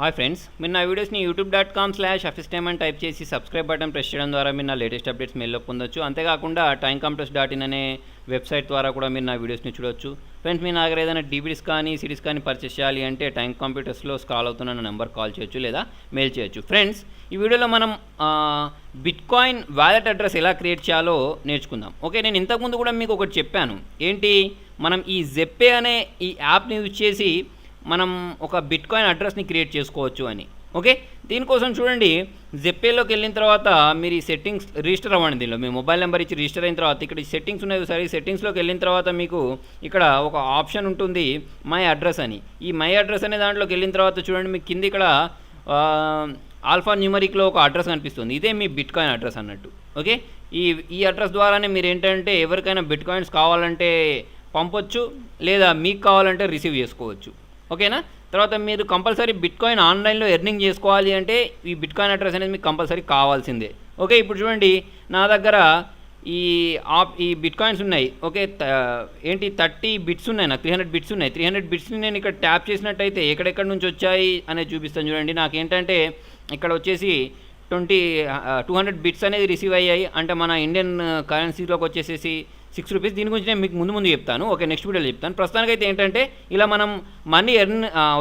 Hi friends, మీరు నా వీడియోస్ని youtube.com/afistime అని టైప్ చేసి సబ్స్క్రైబ్ బటన్ ప్రెస్ చేయడం ద్వారా మీరు నా లేటెస్ట్ అప్డేట్స్ మెయిల్లో పొందొచ్చు. అంతేకాకుండా timecompress.in అనే వెబ్సైట్ ద్వారా కూడా మీరు నా వీడియోస్ని చూడొచ్చు. ఫ్రెండ్స్, మీ దగ్గర ఏదైనా డివిడీస్ కానీ సిరీస్ కానీ పర్చేస్ చేయాలి అంటే టైమ్ కంప్యూటర్స్లో స్క్రాల్ అవుతున్న నెంబర్ కాల్ చేయొచ్చు లేదా మెయిల్ చేయొచ్చు. ఫ్రెండ్స్, ఈ వీడియోలో మనం బిట్కాయిన్ వాలెట్ అడ్రస్ ఎలా క్రియేట్ చేయాలో నేర్చుకుందాం. ఓకే, నేను ఇంతకుముందు కూడా మీకు ఒకటి చెప్పాను. ఏంటి, మనం ఈ జెప్పే అనే ఈ యాప్ని యూజ్ చేసి మనం ఒక బిట్కాయిన్ అడ్రస్ని క్రియేట్ చేసుకోవచ్చు అని. ఓకే, దీనికోసం చూడండి, జెప్పేలోకి వెళ్ళిన తర్వాత మీరు ఈ సెట్టింగ్స్ రిజిస్టర్ అవ్వండి. దీనిలో మీ మొబైల్ నెంబర్ ఇచ్చి రిజిస్టర్ అయిన తర్వాత ఇక్కడ ఈ సెట్టింగ్స్ ఉన్నాయి సరే, ఈ సెట్టింగ్స్లోకి వెళ్ళిన తర్వాత మీకు ఇక్కడ ఒక ఆప్షన్ ఉంటుంది మై అడ్రస్ అని. ఈ మై అడ్రస్ అనే దాంట్లోకి వెళ్ళిన తర్వాత చూడండి, మీకు కింద ఇక్కడ ఆల్ఫా న్యూమరిక్లో ఒక అడ్రస్ కనిపిస్తుంది. ఇదే మీ బిట్కాయిన్ అడ్రస్ అన్నట్టు. ఓకే, ఈ అడ్రస్ ద్వారానే మీరు ఏంటంటే ఎవరికైనా బిట్కాయిన్స్ కావాలంటే పంపొచ్చు, లేదా మీకు కావాలంటే రిసీవ్ చేసుకోవచ్చు. ఓకేనా, తర్వాత మీరు కంపల్సరీ బిట్కాయిన్ ఆన్లైన్లో ఎర్నింగ్ చేసుకోవాలి అంటే ఈ బిట్కాయిన్ అడ్రస్ అనేది మీకు కంపల్సరీ కావాల్సిందే. ఓకే, ఇప్పుడు చూడండి, నా దగ్గర ఈ బిట్కాయిన్స్ ఉన్నాయి. ఓకే, ఏంటి 30 బిట్స్ ఉన్నాయి, నాకు 300 బిట్స్ ఉన్నాయి. 300 బిట్స్ని నేను ఇక్కడ ట్యాప్ చేసినట్టయితే ఎక్కడెక్కడి నుంచి వచ్చాయి అనేది చూపిస్తాను. చూడండి, నాకేంటంటే ఇక్కడ వచ్చేసి 200 బిట్స్ అనేది రిసీవ్ అయ్యాయి. అంటే మన ఇండియన్ కరెన్సీలోకి వచ్చేసేసి 6 రూపీస్. దీని గురించి నేను మీకు ముందు చెప్తాను. ఓకే, నెక్స్ట్ వీడియోలో చెప్తాను. ప్రస్తుతానికి అయితే ఏంటంటే ఇలా మనం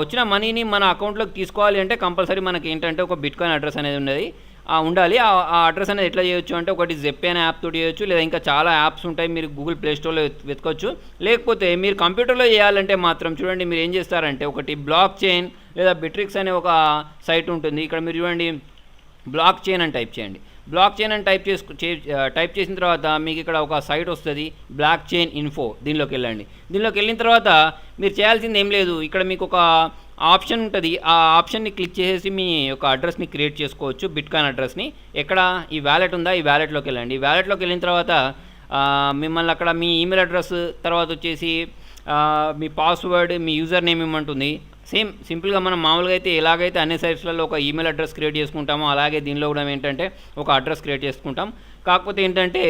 వచ్చిన మనీని మన అకౌంట్లోకి తీసుకోవాలి అంటే కంపల్సరీ మనకి ఏంటంటే ఒక బిట్కాయిన్ అడ్రస్ అనేది ఉండాలి. ఆ అడ్రస్ అనేది ఎట్లా చేయొచ్చు అంటే, ఒకటి జెప్పే అనే యాప్ తోటి చేయొచ్చు, లేదా ఇంకా చాలా యాప్స్ ఉంటాయి, మీరు గూగుల్ ప్లే స్టోర్లో వెతకొచ్చు. లేకపోతే మీరు కంప్యూటర్లో చేయాలంటే మాత్రం చూడండి, మీరు ఏం చేస్తారంటే ఒకటి బ్లాక్ చైన్ లేదా బిట్రిక్స్ అనే ఒక సైట్ ఉంటుంది. ఇక్కడ మీరు చూడండి, బ్లాక్ చైన్ అని టైప్ చేయండి. బ్లాక్ చైన్ అని టైప్ చేసిన తర్వాత మీకు ఇక్కడ ఒక సైట్ వస్తుంది, బ్లాక్ చైన్ ఇన్ఫో. దీనిలోకి వెళ్ళండి. దీనిలోకి వెళ్ళిన తర్వాత మీరు చేయాల్సింది ఏం లేదు, ఇక్కడ మీకు ఒక ఆప్షన్ ఉంటుంది. ఆ ఆప్షన్ని క్లిక్ చేసేసి మీ యొక్క అడ్రస్ని క్రియేట్ చేసుకోవచ్చు, బిట్కాయిన్ అడ్రస్ని. ఎక్కడ ఈ వ్యాలెట్ ఉందా, ఈ వ్యాలెట్లోకి వెళ్ళండి. ఈ వ్యాలెట్లోకి వెళ్ళిన తర్వాత మిమ్మల్ని అక్కడ మీ ఈమెయిల్ అడ్రస్, తర్వాత వచ్చేసి మీ పాస్వర్డ్, మీ యూజర్ నేమ్ ఇమ్మంటుంది. సింపుల్గా మనం మామూలుగా అయితే ఎలాగైతే అన్ని సైట్స్లలో ఒక ఈమెయిల్ అడ్రస్ క్రియేట్ చేసుకుంటామో అలాగే దీనిలో కూడా ఏంటంటే ఒక అడ్రస్ క్రియేట్ చేసుకుంటాం. కాకపోతే ఏంటంటే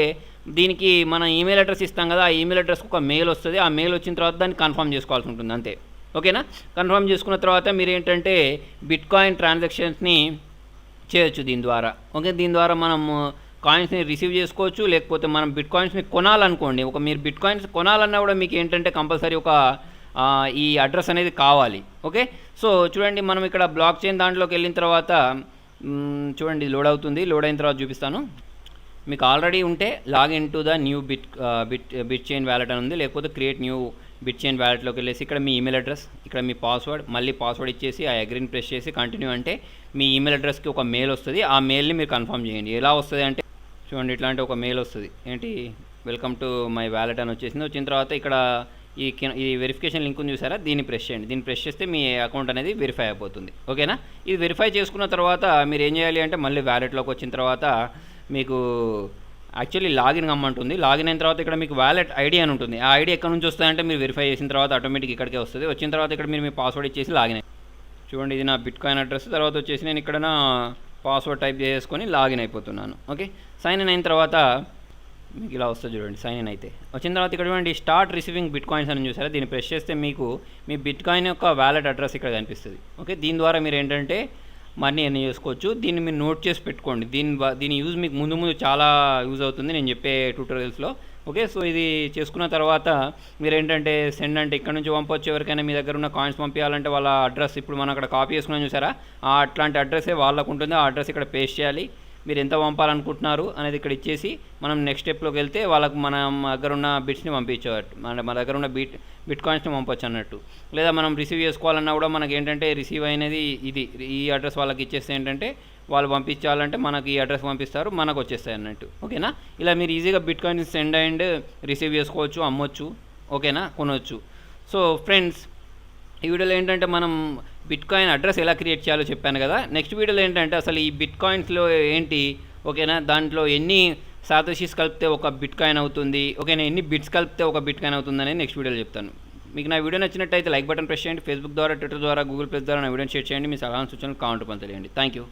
దీనికి మనం ఈమెయిల్ అడ్రస్ ఇస్తాం కదా, ఆ ఈమెయిల్ అడ్రస్కి ఒక మెయిల్ వస్తుంది. ఆ మెయిల్ వచ్చిన తర్వాత దాన్ని కన్ఫర్మ్ చేసుకోవాల్సి ఉంటుంది, అంతే. ఓకేనా, కన్ఫర్మ్ చేసుకున్న తర్వాత మీరు ఏంటంటే బిట్కాయిన్ ట్రాన్సాక్షన్స్ని చేయొచ్చు దీని ద్వారా. ఓకే, దీని ద్వారా మనం కాయిన్స్ని రిసీవ్ చేసుకోవచ్చు. లేకపోతే మనం బిట్కాయిన్స్ని కొనాలనుకోండి, మీరు బిట్కాయిన్స్ కొనాలన్నా కూడా మీకు ఏంటంటే కంపల్సరీ ఒక ఈ అడ్రస్ అనేది కావాలి. ఓకే, సో చూడండి, మనం ఇక్కడ బ్లాక్ చైన్ దాంట్లోకి వెళ్ళిన తర్వాత చూడండి లోడ్ అవుతుంది. లోడ్ అయిన తర్వాత చూపిస్తాను. మీకు ఆల్రెడీ ఉంటే login to the new bit chain wallet అని ఉంది, లేకపోతే క్రియేట్ న్యూ బిట్ చైన్ వ్యాలెట్లోకి వెళ్ళేసి ఇక్కడ మీ ఈమెయిల్ అడ్రస్, ఇక్కడ మీ పాస్వర్డ్, మళ్ళీ పాస్వర్డ్ ఇచ్చేసి ఆ అగ్రీని ప్రెస్ చేసి కంటిన్యూ అంటే మీ ఈమెయిల్ అడ్రస్కి ఒక మెయిల్ వస్తుంది. ఆ మెయిల్ని మీరు కన్ఫర్మ్ చేయండి. ఎలా వస్తుంది అంటే చూడండి, ఇట్లాంటి ఒక మెయిల్ వస్తుంది. ఏంటి, వెల్కమ్ టు మై వ్యాలెట్ అని వచ్చేసింది. వచ్చిన తర్వాత ఇక్కడ ఈ వెరిఫికేషన్ లింక్ ఉంది చూసారా, దీన్ని ప్రెస్ చేయండి. దీన్ని ప్రెస్ చేస్తే మీ అకౌంట్ అనేది వెరిఫై అయిపోతుంది. ఓకేనా, ఇది వెరిఫై చేసుకున్న తర్వాత మీరు ఏం చేయాలి అంటే మళ్ళీ వ్యాలెట్లోకి వచ్చిన తర్వాత మీకు యాక్చువల్లీ లాగిన్ కమ్మంటుంది. లాగిన్ అయిన తర్వాత ఇక్కడ మీకు వ్యాలెట్ ఐడి అని ఉంటుంది. ఆ ఐడి ఎక్కడ నుంచి వస్తుందంటే మీరు వెరిఫై చేసిన తర్వాత ఆటోమేటిక్ ఇక్కడికే వస్తుంది. వచ్చిన తర్వాత ఇక్కడ మీరు మీ పాస్వర్డ్ ఇచ్చేసి లాగిన్ చూడండి, ఇది నా బిట్కాయిన్ అడ్రస్. తర్వాత వచ్చేసి నేను ఇక్కడ నా పాస్వర్డ్ టైప్ చేసుకొని లాగిన్ అయిపోతున్నాను. ఓకే, సైన్ ఇన్ అయిన తర్వాత మీకు ఇలా వస్తుంది చూడండి. సైన్ ఇన్ అయితే వచ్చిన తర్వాత ఇక్కడ చూడండి, స్టార్ట్ రిసీవింగ్ బిట్ కాయిన్స్ అని చూసారా, దీన్ని ప్రెస్ చేస్తే మీకు మీ బిట్ కాయిన్ యొక్క వ్యాలెట్ అడ్రస్ ఇక్కడ కనిపిస్తుంది. ఓకే, దీని ద్వారా మీరు ఏంటంటే మనీ ఎర్న్ చేసుకోవచ్చు. దీన్ని మీరు నోట్ చేసి పెట్టుకోండి. దీని యూజ్ మీకు ముందు చాలా యూజ్ అవుతుంది నేను చెప్పే ట్యూటోరియల్స్లో. ఓకే, సో ఇది చేసుకున్న తర్వాత మీరు ఏంటంటే సెండ్ అంటే ఇక్కడ నుంచి పంపొచ్చు. ఎవరికైనా మీ దగ్గర ఉన్న కాయిన్స్ పంపించాలంటే వాళ్ళ అడ్రస్ ఇప్పుడు మనం అక్కడ కాపీ చేసుకున్నాం చూసారా, అట్లాంటి అడ్రస్సే వాళ్ళకు ఉంటుంది. ఆ అడ్రస్ ఇక్కడ పేస్ట్ చేయాలి. మీరు ఎంత పంపాలనుకుంటున్నారు అనేది ఇక్కడ ఇచ్చేసి మనం నెక్స్ట్ స్టెప్లోకి వెళ్తే వాళ్ళకు మన దగ్గర ఉన్న బిట్స్ని పంపించవచ్చు, మన దగ్గర ఉన్న బిట్ కాయిన్స్ని పంపొచ్చు అన్నట్టు. లేదా మనం రిసీవ్ చేసుకోవాలన్నా కూడా మనకి ఏంటంటే రిసీవ్ అయినది ఈ అడ్రస్ వాళ్ళకి ఇచ్చేస్తే ఏంటంటే వాళ్ళు పంపించాలంటే మనకి ఈ అడ్రస్ పంపిస్తారు, మనకు వచ్చేస్తాయి అన్నట్టు. ఓకేనా, ఇలా మీరు ఈజీగా bit coins send and receive చేసుకోవచ్చు, అమ్మొచ్చు. ఓకేనా, కొనవచ్చు. సో ఫ్రెండ్స్, ఈ వీడియోలో ఏంటంటే మనం బిట్కాయిన్ అడ్రస్ ఎలా క్రియేట్ చేయాలో చెప్పాను కదా. నెక్స్ట్ వీడియోలో ఏంటంటే అసలు ఈ బిట్కాయిన్స్లో ఏంటి, ఓకేనా, దాంట్లో ఎన్ని సాతోషీస్ కలిపితే ఒక బిట్కాయిన్ అవుతుంది, ఓకేనా, ఎన్ని బిట్స్ కలిపితే ఒక బిట్కాయిన్ అవుతుందని నెక్స్ట్ వీడియోలో చెప్తాను. మీకు నా వీడియో నచ్చినట్టయితే లైక్ బటన్ ప్రెస్ చేయండి. ఫేస్బుక్ ద్వారా, ట్విట్టర్ ద్వారా, గూగుల్ ప్లస్ ద్వారా నా వీడియోని షేర్ చేయండి. మీ సలహా సూచనలు కామెంట్ పంపలేయండి. Thank you.